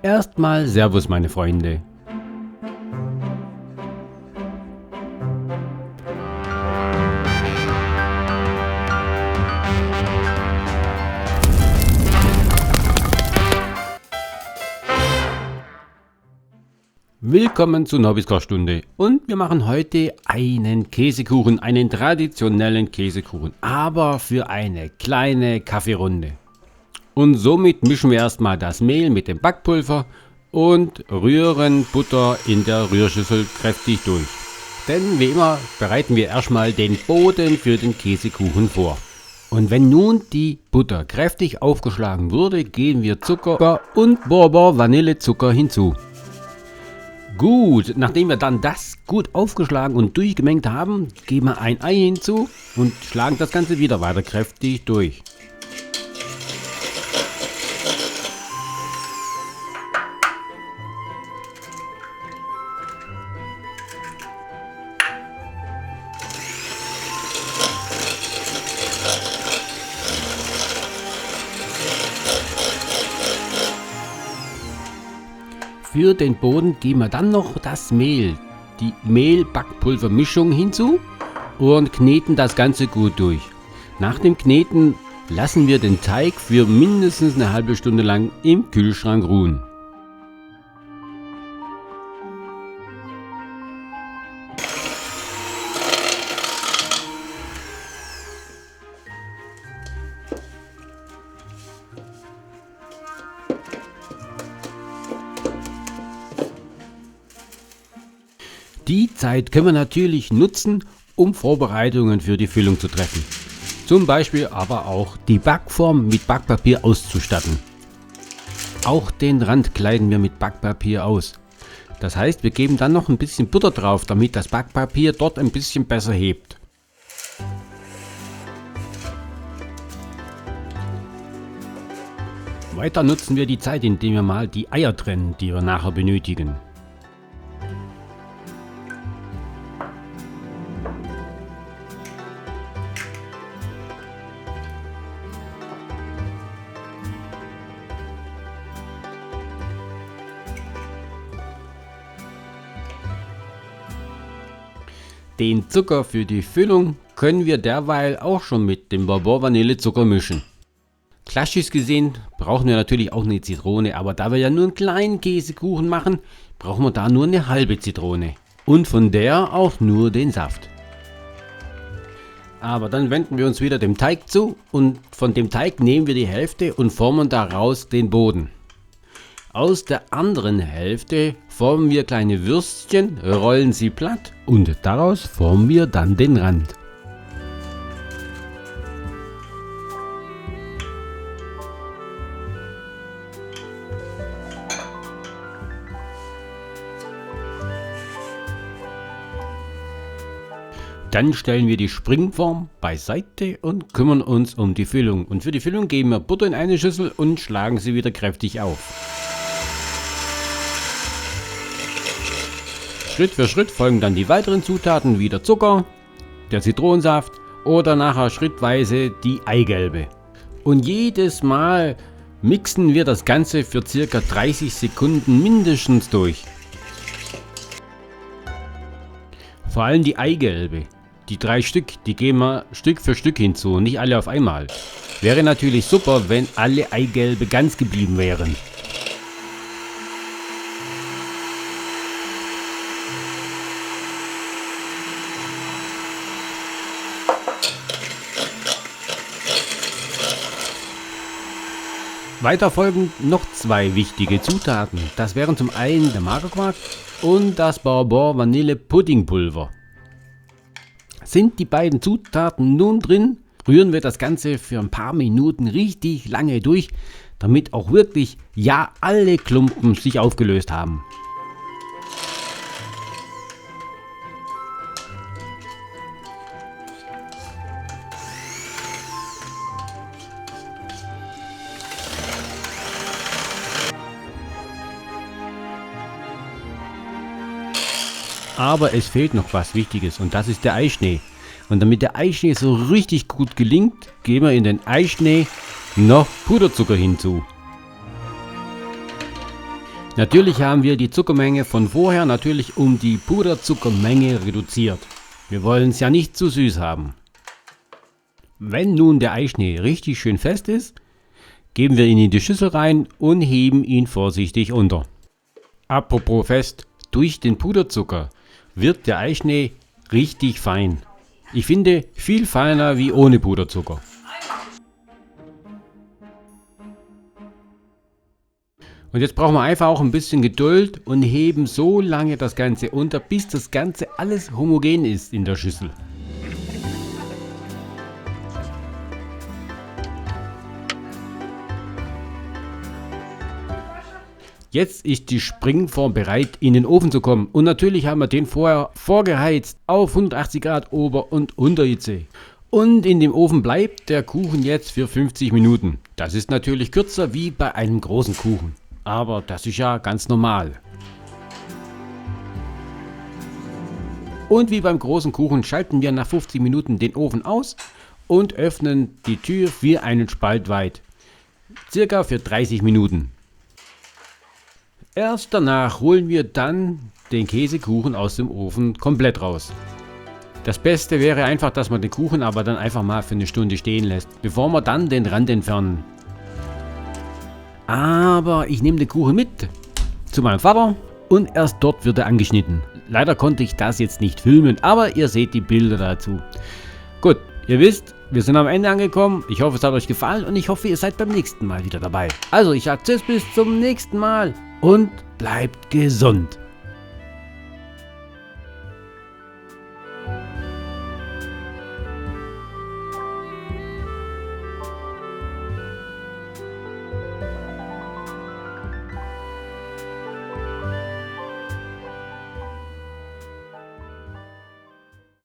Erstmal Servus meine Freunde. Willkommen zur Nobbyskochstunde und wir machen heute einen Käsekuchen, einen traditionellen Käsekuchen, aber für eine kleine Kaffeerunde. Und somit mischen wir erstmal das Mehl mit dem Backpulver und rühren Butter in der Rührschüssel kräftig durch. Denn wie immer bereiten wir erstmal den Boden für den Käsekuchen vor. Und wenn nun die Butter kräftig aufgeschlagen wurde, geben wir Zucker und Bourbon Vanillezucker hinzu. Gut, nachdem wir dann das gut aufgeschlagen und durchgemengt haben, geben wir ein Ei hinzu und schlagen das Ganze wieder weiter kräftig durch. Für den Boden geben wir dann noch das Mehl, die Mehl-Backpulver-Mischung hinzu und kneten das Ganze gut durch. Nach dem Kneten lassen wir den Teig für mindestens eine halbe Stunde lang im Kühlschrank ruhen. Die Zeit können wir natürlich nutzen, um Vorbereitungen für die Füllung zu treffen. Zum Beispiel aber auch die Backform mit Backpapier auszustatten. Auch den Rand kleiden wir mit Backpapier aus. Das heißt, wir geben dann noch ein bisschen Butter drauf, damit das Backpapier dort ein bisschen besser hebt. Weiter nutzen wir die Zeit, indem wir mal die Eier trennen, die wir nachher benötigen. Den Zucker für die Füllung können wir derweil auch schon mit dem Bourbon Vanillezucker mischen. Klassisch gesehen brauchen wir natürlich auch eine Zitrone, aber da wir ja nur einen kleinen Käsekuchen machen, brauchen wir da nur eine halbe Zitrone. Und von der auch nur den Saft. Aber dann wenden wir uns wieder dem Teig zu und von dem Teig nehmen wir die Hälfte und formen daraus den Boden. Aus der anderen Hälfte formen wir kleine Würstchen, rollen sie platt und daraus formen wir dann den Rand. Dann stellen wir die Springform beiseite und kümmern uns um die Füllung. Und für die Füllung geben wir Butter in eine Schüssel und schlagen sie wieder kräftig auf. Schritt für Schritt folgen dann die weiteren Zutaten, wie der Zucker, der Zitronensaft oder nachher schrittweise die Eigelbe. Und jedes Mal mixen wir das Ganze für ca. 30 Sekunden mindestens durch. Vor allem die Eigelbe, die 3 Stück, die geben wir Stück für Stück hinzu, nicht alle auf einmal. Wäre natürlich super, wenn alle Eigelbe ganz geblieben wären. Weiter folgen noch 2 wichtige Zutaten. Das wären zum einen der Magerquark und das Bourbon Vanille Puddingpulver. Sind die beiden Zutaten nun drin, rühren wir das Ganze für ein paar Minuten richtig lange durch, damit auch wirklich alle Klumpen sich aufgelöst haben. Aber es fehlt noch was Wichtiges und das ist der Eischnee. Und damit der Eischnee so richtig gut gelingt, geben wir in den Eischnee noch Puderzucker hinzu. Natürlich haben wir die Zuckermenge von vorher natürlich um die Puderzuckermenge reduziert. Wir wollen es ja nicht zu süß haben. Wenn nun der Eischnee richtig schön fest ist, geben wir ihn in die Schüssel rein und heben ihn vorsichtig unter. Apropos fest, durch den Puderzucker wird der Eischnee richtig fein. Ich finde, viel feiner wie ohne Puderzucker. Und jetzt brauchen wir einfach auch ein bisschen Geduld und heben so lange das Ganze unter, bis das Ganze alles homogen ist in der Schüssel. Jetzt ist die Springform bereit, in den Ofen zu kommen. Und natürlich haben wir den vorher vorgeheizt auf 180 Grad Ober- und Unterhitze. Und in dem Ofen bleibt der Kuchen jetzt für 50 Minuten. Das ist natürlich kürzer wie bei einem großen Kuchen. Aber das ist ja ganz normal. Und wie beim großen Kuchen schalten wir nach 50 Minuten den Ofen aus und öffnen die Tür für einen Spalt weit. Circa für 30 Minuten. Erst danach holen wir dann den Käsekuchen aus dem Ofen komplett raus. Das Beste wäre einfach, dass man den Kuchen aber dann einfach mal für eine Stunde stehen lässt, bevor wir dann den Rand entfernen. Aber ich nehme den Kuchen mit zu meinem Vater und erst dort wird er angeschnitten. Leider konnte ich das jetzt nicht filmen, aber ihr seht die Bilder dazu. Gut, ihr wisst, wir sind am Ende angekommen. Ich hoffe, es hat euch gefallen und ich hoffe, ihr seid beim nächsten Mal wieder dabei. Also, ich sage tschüss, bis zum nächsten Mal und bleibt gesund.